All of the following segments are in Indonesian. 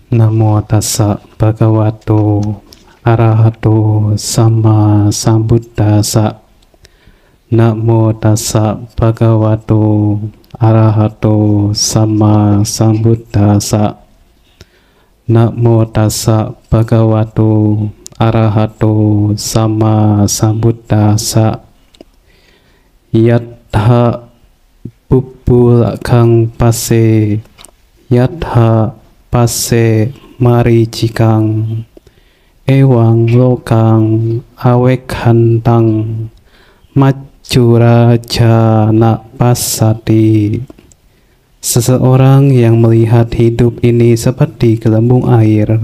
Namo tassa bhagavato arahato sama sambuddhassa. Namo tassa bhagavato arahato sama sambuddhassa. Namo tassa bhagavato arahato sama sambuddhassa. Yatha pubbulakang pase, yatha pase maricikang, ewang lokang awekhantang, majurajana pasati. Seseorang yang melihat hidup ini seperti gelembung air,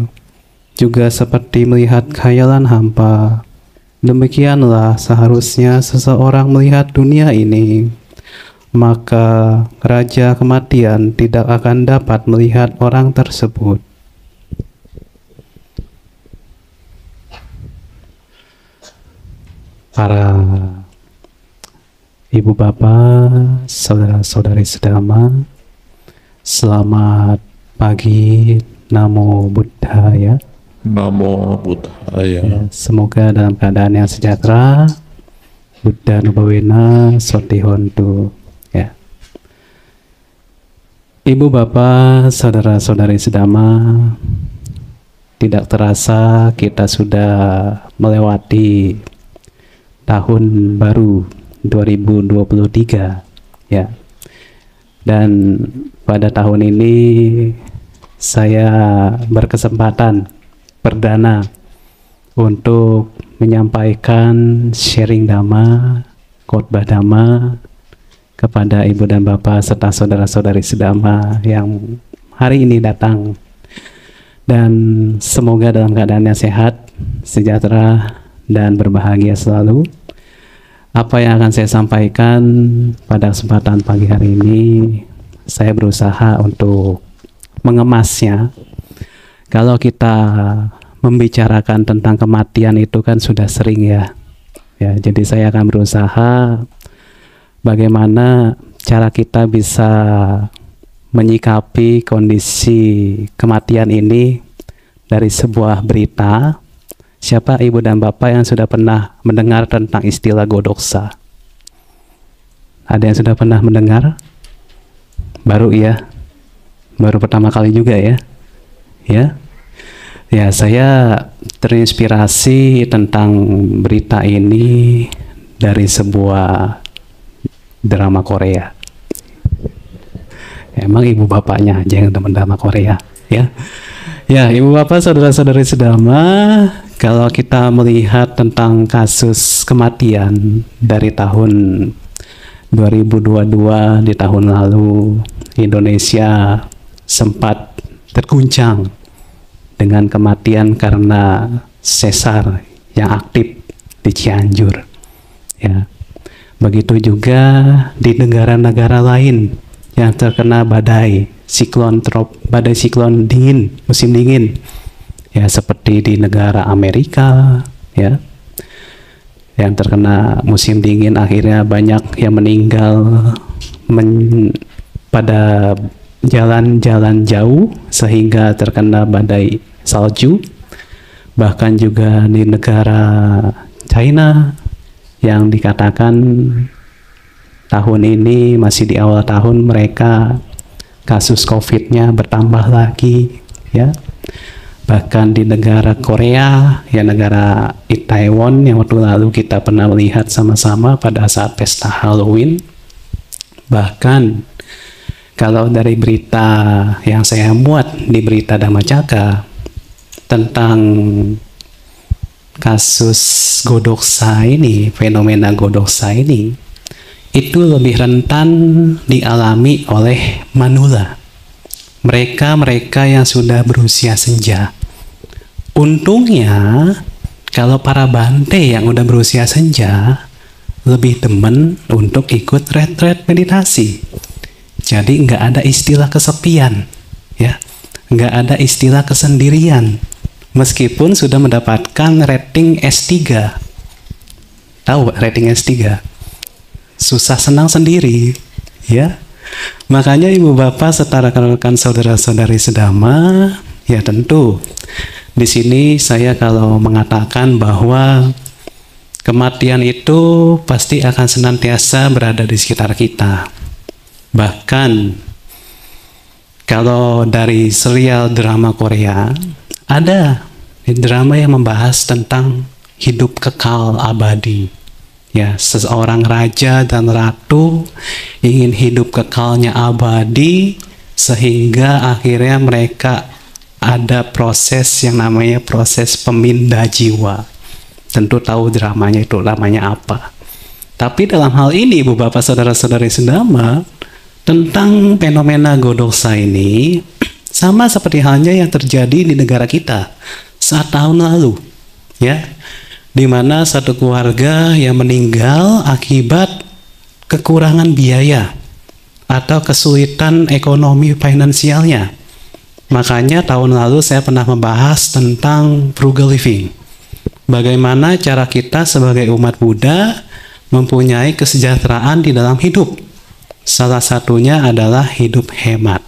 juga seperti melihat khayalan hampa. Demikianlah seharusnya seseorang melihat dunia ini. Maka Raja Kematian tidak akan dapat melihat orang tersebut. Para ibu bapak, saudara-saudari sedama, selamat pagi. Namo Buddhaya. Namo Buddhaya. Ya, semoga dalam keadaan yang sejahtera. Buddha Nubawena Sotihontu. Ya. Ibu bapak, saudara-saudari sedama, tidak terasa kita sudah melewati tahun baru 2023, ya. Dan pada tahun ini saya berkesempatan perdana untuk menyampaikan sharing dhamma, khotbah dhamma kepada ibu dan bapak serta saudara-saudari sedama yang hari ini datang. Dan semoga dalam keadaan yang sehat, sejahtera, dan berbahagia selalu. Apa yang akan saya sampaikan pada kesempatan pagi hari ini, saya berusaha untuk mengemasnya. Kalau kita membicarakan tentang kematian itu kan sudah sering ya. Jadi saya akan berusaha bagaimana cara kita bisa menyikapi kondisi kematian ini dari sebuah berita. Siapa ibu dan bapak yang sudah pernah mendengar tentang istilah godoksa? Ada yang sudah pernah mendengar? Baru ya? Baru pertama kali juga ya? Ya, saya terinspirasi tentang berita ini dari sebuah drama Korea. Emang ibu bapaknya aja yang teman drama Korea, ya? Ya, ibu bapak, saudara-saudari sedama, kalau kita melihat tentang kasus kematian dari tahun 2022, di tahun lalu Indonesia sempat terguncang dengan kematian karena sesar yang aktif di Cianjur. Ya. Begitu juga di negara-negara lain yang terkena badai siklon dingin, musim dingin. Ya, seperti di negara Amerika, ya. Yang terkena musim dingin akhirnya banyak yang meninggal pada jalan-jalan jauh sehingga terkena badai salju. Bahkan juga di negara China yang dikatakan tahun ini masih di awal tahun mereka kasus COVID-nya bertambah lagi, ya. Bahkan di negara Korea, ya negara Itaewon yang waktu lalu kita pernah melihat sama-sama pada saat pesta Halloween. Bahkan kalau dari berita yang saya muat di berita Dhammacakka tentang kasus godoksa ini, fenomena godoksa ini, itu lebih rentan dialami oleh manula. Mereka yang sudah berusia senja. Untungnya, kalau para bante yang udah berusia senja, lebih demen untuk ikut retret meditasi. Jadi nggak ada istilah kesepian, ya, nggak ada istilah kesendirian. Meskipun sudah mendapatkan rating S3. Tahu rating S3? Susah senang sendiri, ya. Makanya ibu bapak serta rekan-rekan saudara-saudari sedama, Ya tentu. Di sini saya kalau mengatakan bahwa kematian itu pasti akan senantiasa berada di sekitar kita. Bahkan kalau dari serial drama Korea, ada drama yang membahas tentang hidup kekal abadi. Ya, seseorang raja dan ratu ingin hidup kekalnya abadi sehingga akhirnya mereka ada proses yang namanya proses pemindah jiwa. Tentu tahu dramanya itu namanya apa. Tapi dalam hal ini, Ibu Bapak Saudara-saudari sedama, tentang fenomena Godoksa ini sama seperti halnya yang terjadi di negara kita saat tahun lalu, ya, di mana satu keluarga yang meninggal akibat kekurangan biaya atau kesulitan ekonomi finansialnya. Makanya tahun lalu saya pernah membahas tentang frugal living. Bagaimana cara kita sebagai umat Buddha mempunyai kesejahteraan di dalam hidup. Salah satunya adalah hidup hemat.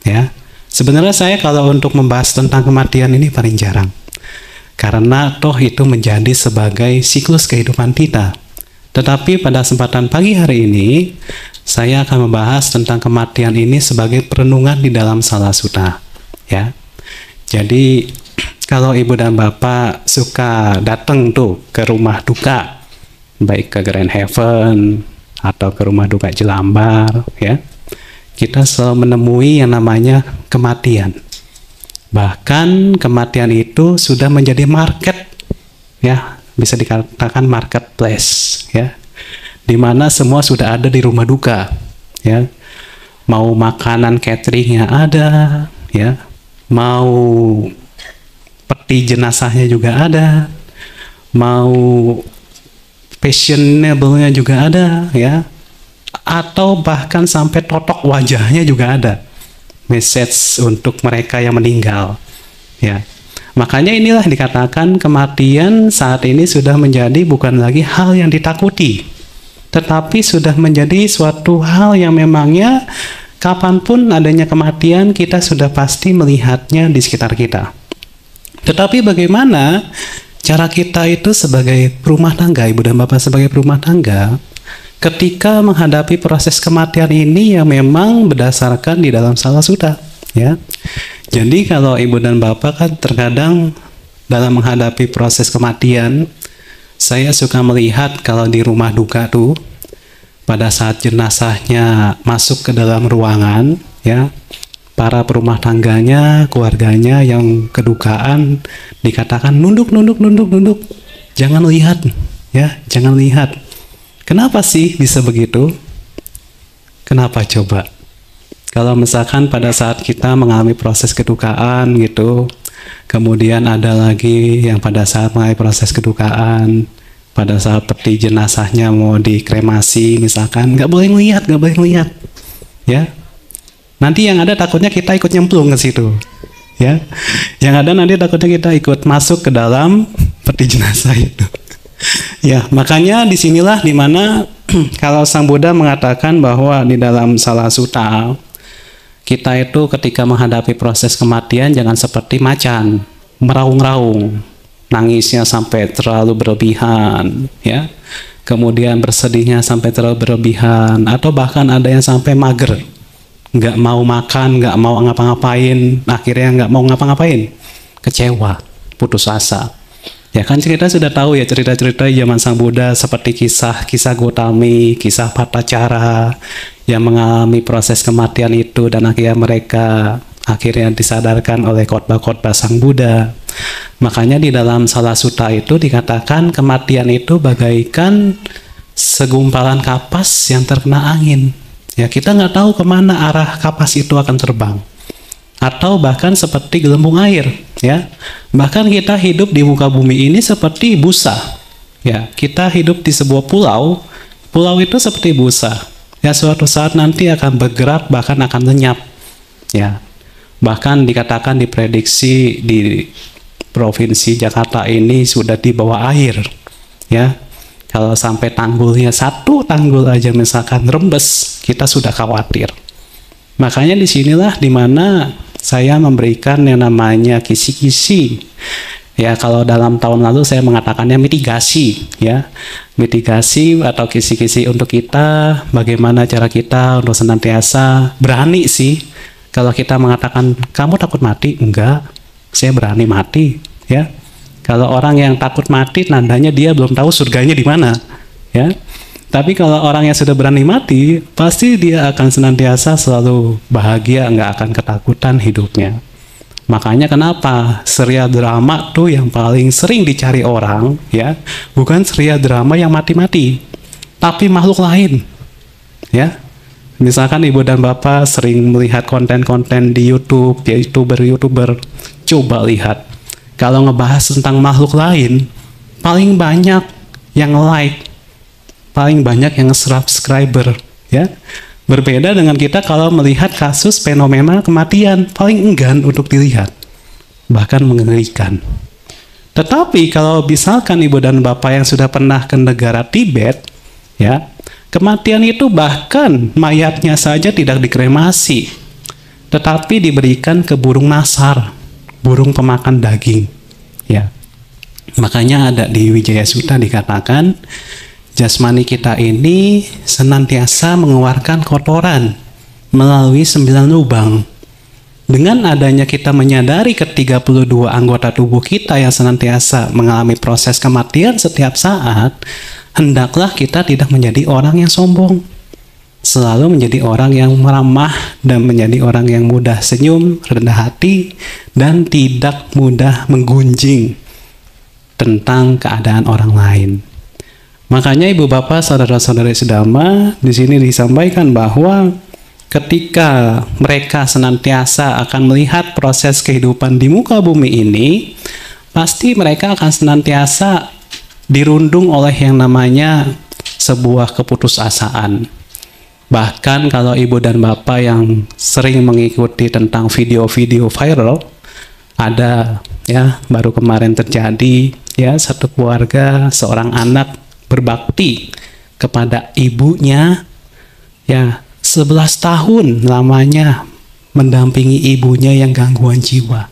Ya, sebenarnya saya kalau untuk membahas tentang kematian ini paling jarang. Karena toh itu menjadi sebagai siklus kehidupan kita. Tetapi pada kesempatan pagi hari ini, saya akan membahas tentang kematian ini sebagai perenungan di dalam Sala Sutta. Ya, jadi kalau Ibu dan Bapak suka datang tuh ke rumah duka, baik ke Grand Heaven atau ke rumah duka Jelambar, ya, kita selalu menemui yang namanya kematian. Bahkan kematian itu sudah menjadi market, ya, bisa dikatakan marketplace, ya, di mana semua sudah ada di rumah duka, ya. Mau makanan cateringnya ada, ya, mau peti jenazahnya juga ada, mau fashionable-nya juga ada, ya, atau bahkan sampai totok wajahnya juga ada. Message untuk mereka yang meninggal, ya. Makanya inilah dikatakan kematian saat ini sudah menjadi bukan lagi hal yang ditakuti, tetapi sudah menjadi suatu hal yang memangnya kapanpun adanya kematian kita sudah pasti melihatnya di sekitar kita. Tetapi bagaimana cara kita itu sebagai rumah tangga, Ibu dan Bapak sebagai rumah tangga, ketika menghadapi proses kematian ini yang memang berdasarkan di dalam Sala Sutta, ya. Jadi kalau Ibu dan Bapak kan terkadang dalam menghadapi proses kematian, saya suka melihat kalau di rumah duka tuh, pada saat jenazahnya masuk ke dalam ruangan, ya, para perumah tangganya, keluarganya yang kedukaan dikatakan nunduk, jangan lihat, ya, jangan lihat. Kenapa sih bisa begitu? Kenapa coba? Kalau misalkan pada saat kita mengalami proses kedukaan gitu, kemudian ada lagi yang pada saat mengalami proses kedukaan, pada saat peti jenazahnya mau dikremasi misalkan, nggak boleh ngelihat, ya. Nanti yang ada takutnya kita ikut nyemplung ke situ, ya. Yang ada nanti takutnya kita ikut masuk ke dalam peti jenazah itu. Ya, makanya disinilah dimana kalau Sang Buddha mengatakan bahwa di dalam Sala Sutta kita itu ketika menghadapi proses kematian jangan seperti macan, meraung-raung, nangisnya sampai terlalu berlebihan, ya. Kemudian bersedihnya sampai terlalu berlebihan, atau bahkan ada yang sampai mager, nggak mau makan, nggak mau ngapa-ngapain, akhirnya nggak mau ngapa-ngapain, kecewa, putus asa. Ya kan kita sudah tahu ya cerita-cerita zaman Sang Buddha seperti kisah Gotami, kisah Patacara yang mengalami proses kematian itu dan akhirnya mereka akhirnya disadarkan oleh khotbah-khotbah Sang Buddha. Makanya di dalam Sala Sutta itu dikatakan kematian itu bagaikan segumpalan kapas yang terkena angin. Ya, kita nggak tahu kemana arah kapas itu akan terbang. Atau bahkan seperti gelembung air, ya. Bahkan kita hidup di muka bumi ini seperti busa, ya. Kita hidup di sebuah pulau, pulau itu seperti busa, ya. Suatu saat nanti akan bergerak, bahkan akan lenyap, ya. Bahkan dikatakan diprediksi di provinsi Jakarta ini sudah di bawah air, ya. Kalau sampai tanggulnya satu tanggul aja misalkan rembes, kita sudah khawatir. Makanya disinilah dimana saya memberikan yang namanya kisi-kisi. Ya, kalau dalam tahun lalu saya mengatakannya mitigasi, ya. Mitigasi atau kisi-kisi untuk kita, bagaimana cara kita untuk senantiasa berani sih. Kalau kita mengatakan, kamu takut mati? Enggak, saya berani mati, ya. Kalau orang yang takut mati, tandanya dia belum tahu surganya di mana, ya. Tapi kalau orang yang sudah berani mati, pasti dia akan senantiasa selalu bahagia, nggak akan ketakutan hidupnya. Makanya kenapa serial drama tuh yang paling sering dicari orang, ya, bukan serial drama yang mati-mati, tapi makhluk lain, ya. Misalkan ibu dan bapak sering melihat konten-konten di YouTube, ya, YouTuber, coba lihat. Kalau ngebahas tentang makhluk lain, paling banyak yang like, paling banyak yang subscriber, ya. Berbeda dengan kita kalau melihat kasus fenomena kematian, paling enggan untuk dilihat, bahkan mengerikan. Tetapi kalau misalkan ibu dan bapak yang sudah pernah ke negara Tibet, ya, kematian itu bahkan mayatnya saja tidak dikremasi, tetapi diberikan ke burung nasar, burung pemakan daging, ya. Makanya ada di Wijaya Sutta dikatakan, jasmani kita ini senantiasa mengeluarkan kotoran melalui 9 lubang. Dengan adanya kita menyadari ke-32 anggota tubuh kita yang senantiasa mengalami proses kematian setiap saat, hendaklah kita tidak menjadi orang yang sombong. Selalu menjadi orang yang ramah dan menjadi orang yang mudah senyum, rendah hati, dan tidak mudah menggunjing tentang keadaan orang lain. Makanya ibu bapak, saudara-saudari sedama, di sini disampaikan bahwa ketika mereka senantiasa akan melihat proses kehidupan di muka bumi ini, pasti mereka akan senantiasa dirundung oleh yang namanya sebuah keputusasaan. Bahkan kalau ibu dan bapak yang sering mengikuti tentang video-video viral, ada, ya, baru kemarin terjadi, ya, satu keluarga, seorang anak berbakti kepada ibunya, ya, 11 tahun lamanya mendampingi ibunya yang gangguan jiwa,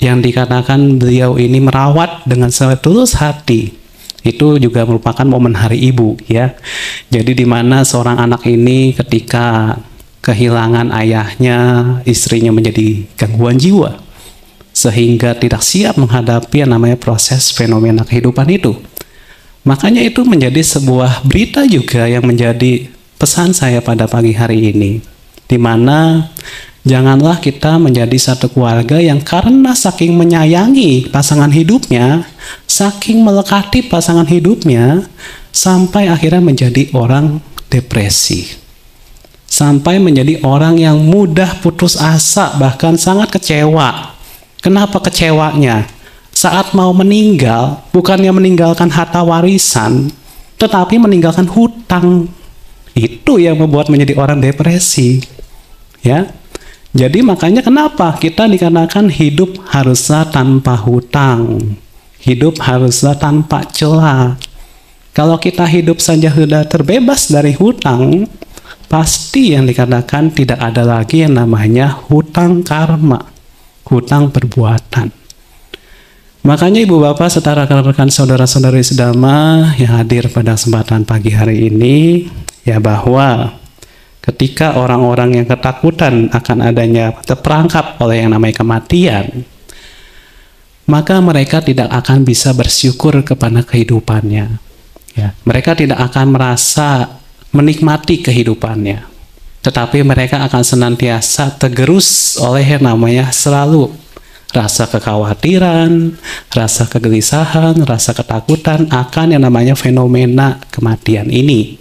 yang dikatakan beliau ini merawat dengan setulus hati. Itu juga merupakan momen hari ibu, ya. Jadi di mana seorang anak ini ketika kehilangan ayahnya, istrinya menjadi gangguan jiwa, sehingga tidak siap menghadapi yang namanya proses fenomena kehidupan itu. Makanya itu menjadi sebuah berita juga yang menjadi pesan saya pada pagi hari ini, di mana janganlah kita menjadi satu keluarga yang karena saking menyayangi pasangan hidupnya, saking melekati pasangan hidupnya, sampai akhirnya menjadi orang depresi, sampai menjadi orang yang mudah putus asa, bahkan sangat kecewa. Kenapa kecewanya? Saat mau meninggal, bukannya meninggalkan harta warisan, tetapi meninggalkan hutang. Itu yang membuat menjadi orang depresi, ya. Jadi makanya kenapa kita dikatakan hidup haruslah tanpa hutang, hidup haruslah tanpa celah. Kalau kita hidup saja sudah terbebas dari hutang, pasti yang dikatakan tidak ada lagi yang namanya hutang karma, hutang perbuatan. Makanya ibu bapak serta rekan-rekan saudara-saudari sedama yang hadir pada kesempatan pagi hari ini, ya, bahwa ketika orang-orang yang ketakutan akan adanya terperangkap oleh yang namanya kematian, maka mereka tidak akan bisa bersyukur kepada kehidupannya, ya. Mereka tidak akan merasa menikmati kehidupannya, tetapi mereka akan senantiasa tergerus oleh yang namanya selalu rasa kekhawatiran, rasa kegelisahan, rasa ketakutan akan yang namanya fenomena kematian ini.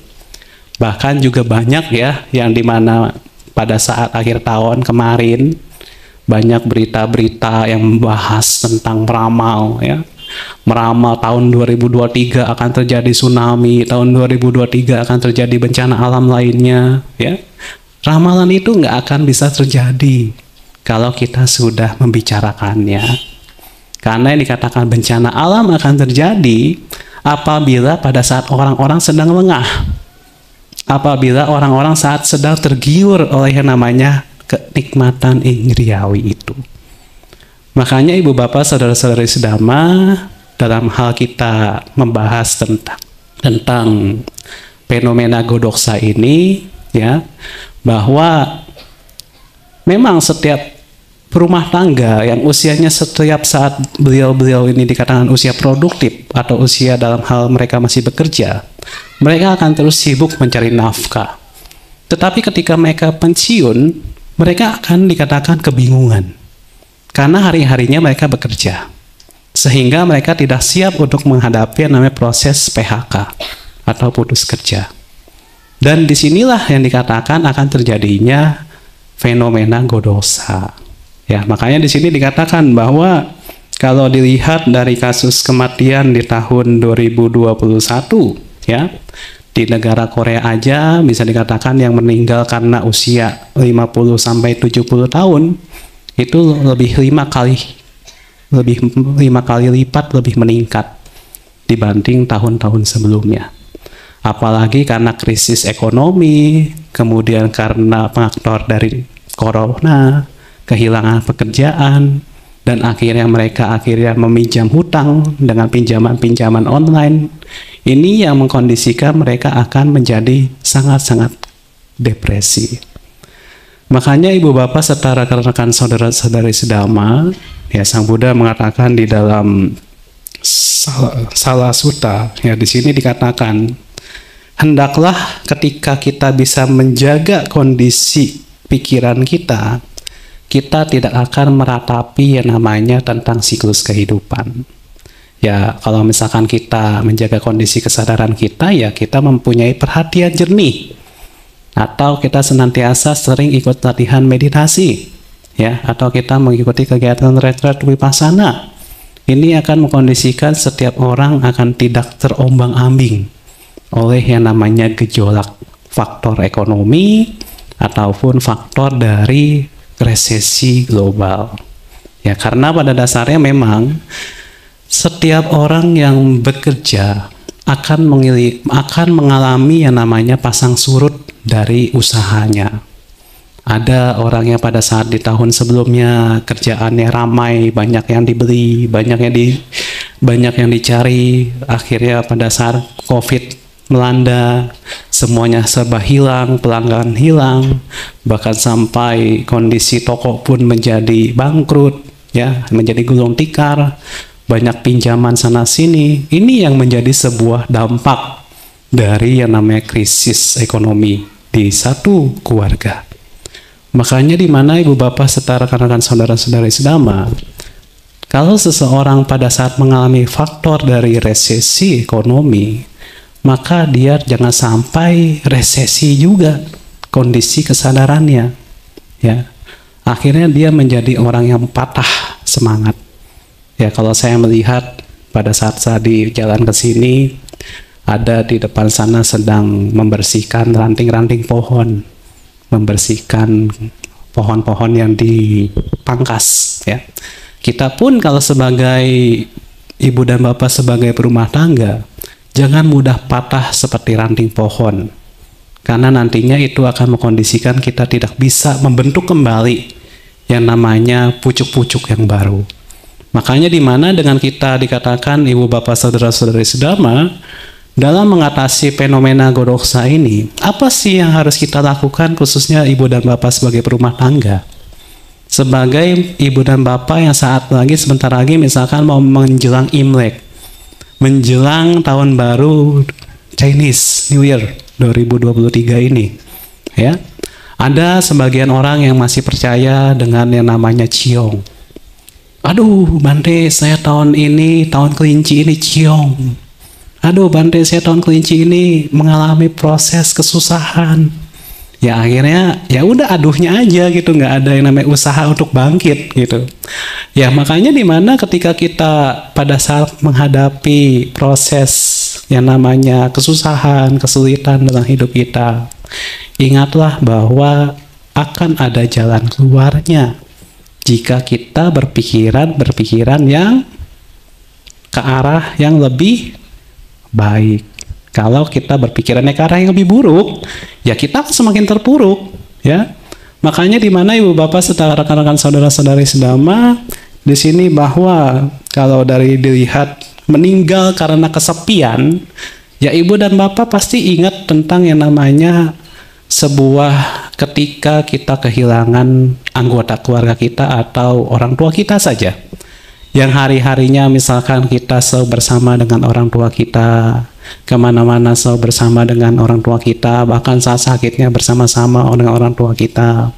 Bahkan juga banyak, ya, yang dimana pada saat akhir tahun kemarin banyak berita-berita yang membahas tentang meramal, ya. Meramal tahun 2023 akan terjadi tsunami, tahun 2023 akan terjadi bencana alam lainnya, ya. Ramalan itu nggak akan bisa terjadi kalau kita sudah membicarakannya. Karena yang dikatakan bencana alam akan terjadi apabila pada saat orang-orang sedang lengah, apabila orang-orang saat sedang tergiur oleh yang namanya kenikmatan indriawi itu. Makanya ibu bapak saudara-saudari sedama, dalam hal kita membahas tentang fenomena godoksa ini, ya, bahwa memang setiap rumah tangga yang usianya setiap saat beliau-beliau ini dikatakan usia produktif atau usia dalam hal mereka masih bekerja, mereka akan terus sibuk mencari nafkah. Tetapi ketika mereka pensiun, mereka akan dikatakan kebingungan karena hari-harinya mereka bekerja, sehingga mereka tidak siap untuk menghadapi yang namanya proses PHK atau putus kerja. Dan disinilah yang dikatakan akan terjadinya fenomena godoksa. Ya, makanya di sini dikatakan bahwa kalau dilihat dari kasus kematian di tahun 2021, ya, di negara Korea aja bisa dikatakan yang meninggal karena usia 50 sampai 70 tahun itu lebih 5 kali lipat lebih meningkat dibanding tahun-tahun sebelumnya. Apalagi karena krisis ekonomi, kemudian karena faktor dari corona, kehilangan pekerjaan, dan akhirnya mereka meminjam hutang dengan pinjaman-pinjaman online. Ini yang mengkondisikan mereka akan menjadi sangat-sangat depresi. Makanya ibu bapak serta rekan-rekan saudara-saudari sedama, ya, Sang Buddha mengatakan di dalam Sala Sutta, ya, di sini dikatakan, hendaklah ketika kita bisa menjaga kondisi pikiran kita, kita tidak akan meratapi yang namanya tentang siklus kehidupan. Ya, kalau misalkan kita menjaga kondisi kesadaran kita, ya kita mempunyai perhatian jernih. Atau kita senantiasa sering ikut latihan meditasi, ya, atau kita mengikuti kegiatan retret vipassana. Ini akan mengkondisikan setiap orang akan tidak terombang-ambing oleh yang namanya gejolak faktor ekonomi ataupun faktor dari resesi global. Ya, karena pada dasarnya memang setiap orang yang bekerja akan mengalami yang namanya pasang surut dari usahanya. Ada orang yang pada saat di tahun sebelumnya kerjaannya ramai, banyak yang dibeli, banyak yang dicari. Akhirnya pada saat COVID melanda, semuanya serba hilang, pelanggan hilang, bahkan sampai kondisi toko pun menjadi bangkrut, ya, menjadi gulung tikar, banyak pinjaman sana sini. Ini yang menjadi sebuah dampak dari yang namanya krisis ekonomi di satu keluarga. Makanya di mana ibu bapak serta rekan-rekan saudara-saudari sedama, kalau seseorang pada saat mengalami faktor dari resesi ekonomi, maka dia jangan sampai resesi juga kondisi kesadarannya, ya. Akhirnya dia menjadi orang yang patah semangat. Ya, kalau saya melihat pada saat saya di jalan ke sini, ada di depan sana sedang membersihkan ranting-ranting pohon, membersihkan pohon-pohon yang dipangkas, ya. Kita pun kalau sebagai ibu dan bapak sebagai berumah tangga, jangan mudah patah seperti ranting pohon, karena nantinya itu akan mengkondisikan kita tidak bisa membentuk kembali yang namanya pucuk-pucuk yang baru. Makanya di mana dengan kita dikatakan ibu bapak saudara-saudari sedama, dalam mengatasi fenomena godoksa ini, apa sih yang harus kita lakukan khususnya ibu dan bapak sebagai berumah tangga? Sebagai ibu dan bapak yang sebentar lagi misalkan mau menjelang Imlek, menjelang tahun baru Chinese New Year 2023 ini, ya, ada sebagian orang yang masih percaya dengan yang namanya ciong. Aduh, Bante, saya tahun kelinci ini ciong. Aduh, Bante, saya tahun kelinci ini mengalami proses kesusahan. Ya akhirnya ya udah aduhnya aja gitu, nggak ada yang namanya usaha untuk bangkit gitu. Ya makanya dimana ketika kita pada saat menghadapi proses yang namanya kesusahan, kesulitan dalam hidup kita, ingatlah bahwa akan ada jalan keluarnya jika kita berpikiran yang ke arah yang lebih baik. Kalau kita berpikirannya ke arah yang lebih buruk, ya kita semakin terpuruk, ya. Makanya di mana ibu bapak serta rekan-rekan saudara-saudari sedama di sini bahwa kalau dari dilihat meninggal karena kesepian, ya ibu dan bapak pasti ingat tentang yang namanya sebuah ketika kita kehilangan anggota keluarga kita atau orang tua kita saja. Yang hari-harinya misalkan kita selalu bersama dengan orang tua kita, kemana-mana selalu bersama dengan orang tua kita, bahkan saat sakitnya bersama-sama dengan orang tua kita.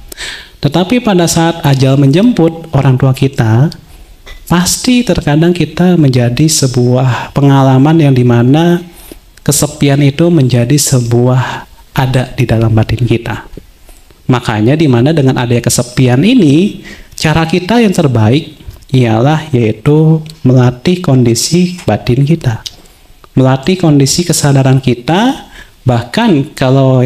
Tetapi pada saat ajal menjemput orang tua kita, pasti terkadang kita menjadi sebuah pengalaman yang dimana kesepian itu menjadi sebuah ada di dalam batin kita. Makanya dimana dengan adanya kesepian ini, cara kita yang terbaik ialah yaitu melatih kondisi batin kita, melatih kondisi kesadaran kita. Bahkan kalau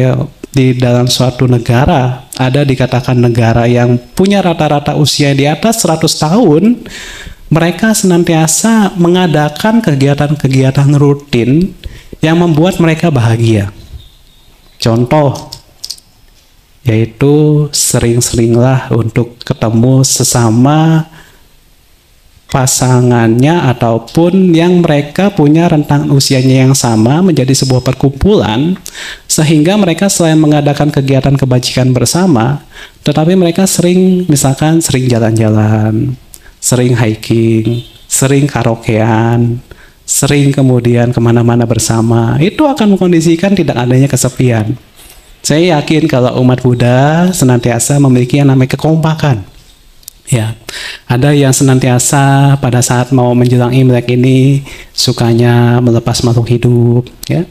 di dalam suatu negara ada dikatakan negara yang punya rata-rata usia di atas 100 tahun, mereka senantiasa mengadakan kegiatan-kegiatan rutin yang membuat mereka bahagia. Contoh yaitu sering-seringlah untuk ketemu sesama pasangannya ataupun yang mereka punya rentang usianya yang sama menjadi sebuah perkumpulan, sehingga mereka selain mengadakan kegiatan kebajikan bersama, tetapi mereka misalkan sering jalan-jalan, sering hiking, sering karaokean, sering kemudian kemana-mana bersama. Itu akan mengkondisikan tidak adanya kesepian. Saya yakin kalau umat Buddha senantiasa memiliki yang namanya kekompakan. Ya, ada yang senantiasa pada saat mau menjelang Imlek ini sukanya melepas makhluk hidup, ya.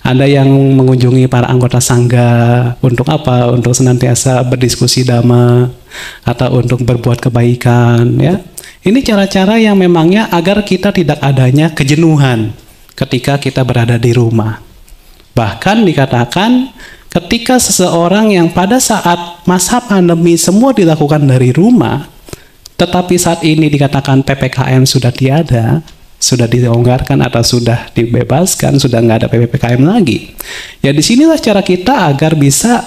Ada yang mengunjungi para anggota sangga untuk apa? Untuk senantiasa berdiskusi dhamma atau untuk berbuat kebaikan, ya. Ini cara-cara yang memangnya agar kita tidak adanya kejenuhan ketika kita berada di rumah. Bahkan dikatakan ketika seseorang yang pada saat masa pandemi semua dilakukan dari rumah, tetapi saat ini dikatakan PPKM sudah tiada, sudah dilonggarkan atau sudah dibebaskan, sudah nggak ada PPKM lagi. Ya disinilah cara kita agar bisa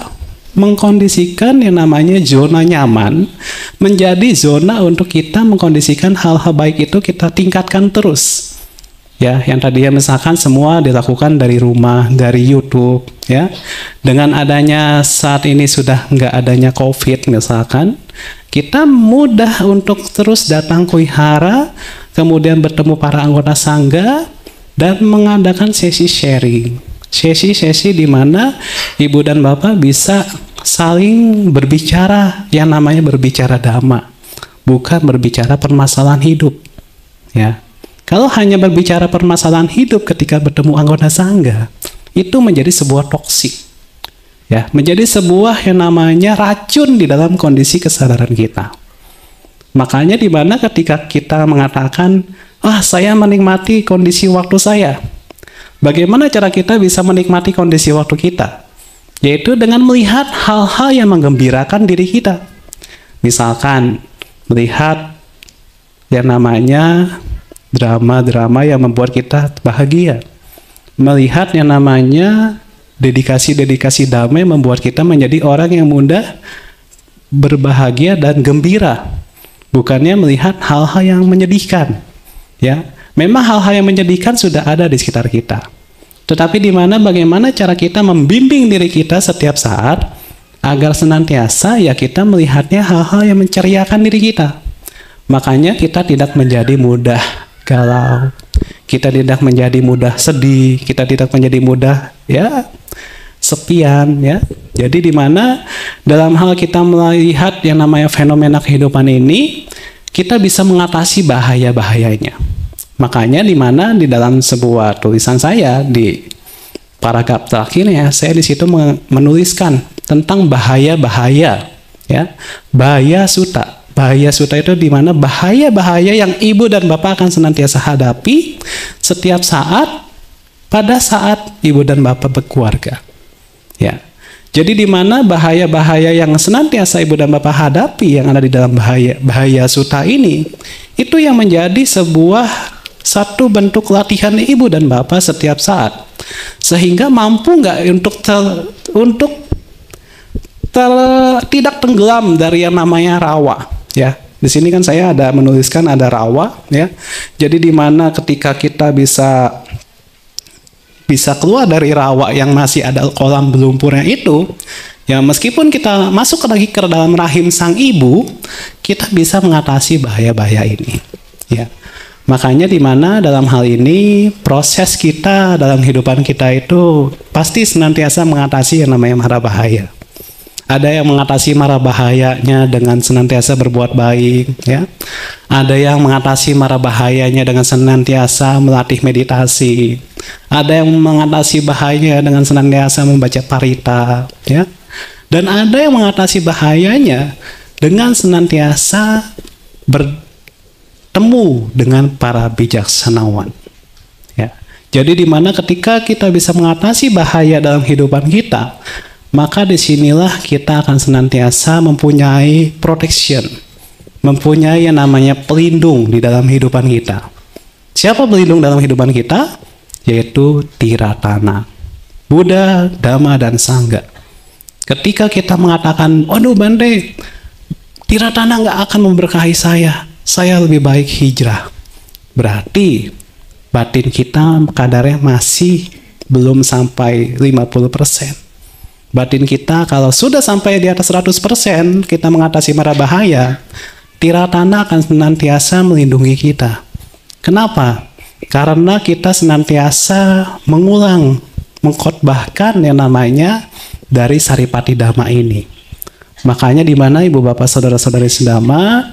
mengkondisikan yang namanya zona nyaman menjadi zona untuk kita mengkondisikan hal-hal baik itu kita tingkatkan terus. Ya, yang tadinya misalkan semua dilakukan dari rumah, dari YouTube, ya. Dengan adanya saat ini sudah nggak adanya COVID misalkan, kita mudah untuk terus datang ke wihara, kemudian bertemu para anggota sangga, dan mengadakan sesi sharing. Sesi-sesi di mana ibu dan bapak bisa saling berbicara, yang namanya berbicara dhamma, bukan berbicara permasalahan hidup. Ya. Kalau hanya berbicara permasalahan hidup ketika bertemu anggota sangga, itu menjadi sebuah toksik. Ya, menjadi sebuah yang namanya racun di dalam kondisi kesadaran kita. Makanya di mana ketika kita mengatakan, saya menikmati kondisi waktu saya. Bagaimana cara kita bisa menikmati kondisi waktu kita? Yaitu dengan melihat hal-hal yang menggembirakan diri kita. Misalkan, melihat yang namanya drama-drama yang membuat kita bahagia. Melihat yang namanya dedikasi-dedikasi damai membuat kita menjadi orang yang mudah berbahagia dan gembira. Bukannya melihat hal-hal yang menyedihkan. Ya, memang hal-hal yang menyedihkan sudah ada di sekitar kita. Tetapi di mana bagaimana cara kita membimbing diri kita setiap saat agar senantiasa ya kita melihatnya hal-hal yang menceriakan diri kita. Makanya kita tidak menjadi mudah galau, kita tidak menjadi mudah sedih, kita tidak menjadi mudah sepian, ya. Jadi di mana dalam hal kita melihat yang namanya fenomena kehidupan ini, kita bisa mengatasi bahaya-bahayanya. Makanya di mana di dalam sebuah tulisan saya di paragraf terakhirnya, saya di situ menuliskan tentang bahaya-bahaya, ya, bahaya sutta. Bahaya sutta itu di mana bahaya-bahaya yang ibu dan bapak akan senantiasa hadapi setiap saat pada saat ibu dan bapak berkeluarga. Ya. Jadi di mana bahaya-bahaya yang senantiasa ibu dan bapak hadapi yang ada di dalam bahaya sutta ini, itu yang menjadi sebuah satu bentuk latihan ibu dan bapak setiap saat. Sehingga mampu nggak untuk tidak tenggelam dari yang namanya rawa, ya. Di sini kan saya ada menuliskan ada rawa, ya. Jadi di mana ketika kita bisa keluar dari rawa yang masih ada kolam lumpurnya itu, ya meskipun kita masuk lagi ke dalam rahim sang ibu, kita bisa mengatasi bahaya-bahaya ini, ya. Makanya di mana dalam hal ini proses kita dalam kehidupan kita itu pasti senantiasa mengatasi yang namanya mara bahaya. Ada yang mengatasi mara bahayanya dengan senantiasa berbuat baik, ya. Ada yang mengatasi mara bahayanya dengan senantiasa melatih meditasi. Ada yang mengatasi bahayanya dengan senantiasa membaca parita, ya. Dan ada yang mengatasi bahayanya dengan senantiasa bertemu dengan para bijaksanawan, ya. Jadi di mana ketika kita bisa mengatasi bahaya dalam kehidupan kita, maka disinilah kita akan senantiasa mempunyai protection, mempunyai yang namanya pelindung di dalam kehidupan kita. Siapa pelindung dalam kehidupan kita? Yaitu Tiratana, Buddha, Dhamma, dan Sangha. Ketika kita mengatakan, waduh Bante, Tiratana nggak akan memberkahi saya lebih baik hijrah. Berarti batin kita kadarnya masih belum sampai 50%. Batin kita kalau sudah sampai di atas 100%, kita mengatasi mara bahaya, Tiratana akan senantiasa melindungi kita. Kenapa? Karena kita senantiasa mengulang, mengkhotbahkan yang namanya dari Saripati Dhamma ini. Makanya di mana ibu bapak saudara-saudari sedama,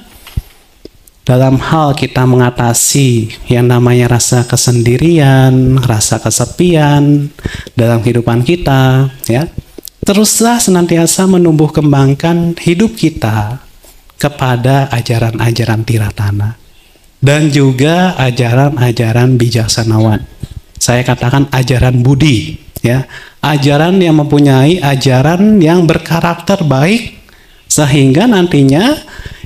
dalam hal kita mengatasi yang namanya rasa kesendirian, rasa kesepian dalam kehidupan kita, ya, teruslah senantiasa menumbuh kembangkan hidup kita kepada ajaran-ajaran Tiratana dan juga ajaran-ajaran bijaksanawan. Saya katakan ajaran Budi, ya, ajaran yang mempunyai ajaran yang berkarakter baik, sehingga nantinya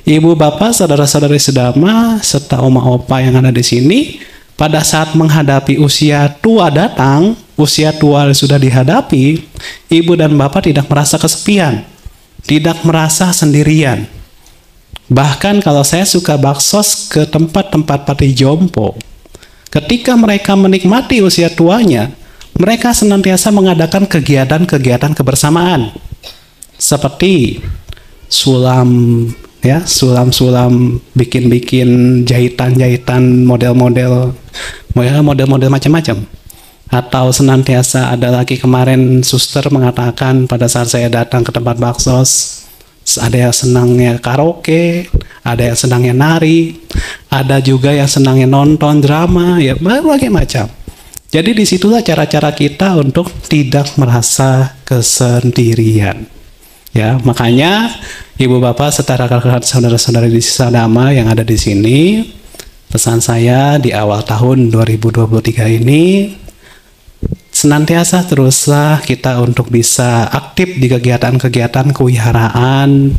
ibu bapak saudara-saudari sedama serta oma opa yang ada di sini pada saat menghadapi usia tua datang, usia tua sudah dihadapi, ibu dan bapak tidak merasa kesepian, tidak merasa sendirian. Bahkan kalau saya suka baksos ke tempat-tempat pati jompo, ketika mereka menikmati usia tuanya, mereka senantiasa mengadakan kegiatan-kegiatan kebersamaan. Seperti sulam, ya, sulam-sulam, bikin-bikin jahitan-jahitan model-model macam-macam. Atau senantiasa ada lagi kemarin suster mengatakan pada saat saya datang ke tempat baksos, ada yang senangnya karaoke, ada yang senangnya nari, ada juga yang senangnya nonton drama, ya berbagai macam. Jadi disitulah cara-cara kita untuk tidak merasa kesendirian. Ya, makanya ibu bapak serta rekan-rekan saudara-saudari di Sadama yang ada di sini, pesan saya di awal tahun 2023 ini, senantiasa teruslah kita untuk bisa aktif di kegiatan-kegiatan kewiharaan,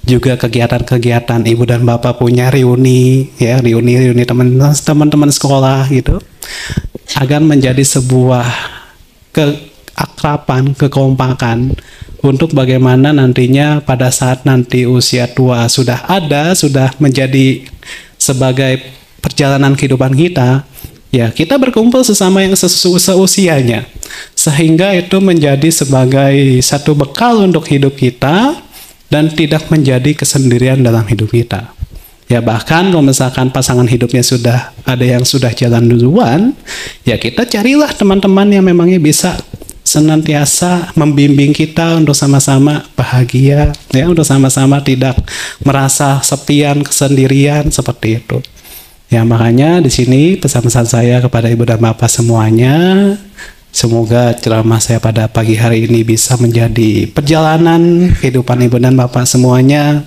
juga kegiatan-kegiatan ibu dan bapak punya reuni, ya, reuni teman-teman sekolah gitu, agar menjadi sebuah keakraban, kekompakan untuk bagaimana nantinya pada saat nanti usia tua sudah ada, sudah menjadi sebagai perjalanan kehidupan kita, ya kita berkumpul sesama yang seusianya, sehingga itu menjadi sebagai satu bekal untuk hidup kita dan tidak menjadi kesendirian dalam hidup kita. Ya bahkan kalau misalkan pasangan hidupnya sudah ada yang sudah jalan duluan, ya kita carilah teman-teman yang memangnya bisa senantiasa membimbing kita untuk sama-sama bahagia, ya, untuk sama-sama tidak merasa sepian, kesendirian seperti itu. Ya makanya di sini pesan-pesan saya kepada ibu dan bapak semuanya, semoga ceramah saya pada pagi hari ini bisa menjadi perjalanan kehidupan ibu dan bapak semuanya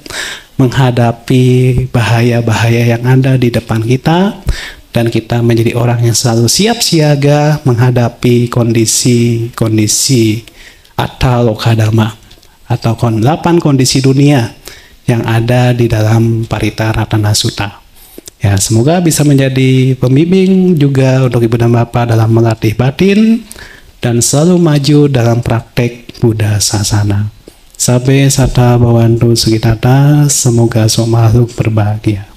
menghadapi bahaya-bahaya yang ada di depan kita, dan kita menjadi orang yang selalu siap siaga menghadapi kondisi-kondisi Athalokadama atau 8 kondisi dunia yang ada di dalam Parita Ratana Sutta. Ya, semoga bisa menjadi pembimbing juga untuk ibu dan bapak dalam melatih batin dan selalu maju dalam praktek Buddha Sasana. Sabe Sata Bhavantu Sukitata, semoga semua makhluk berbahagia.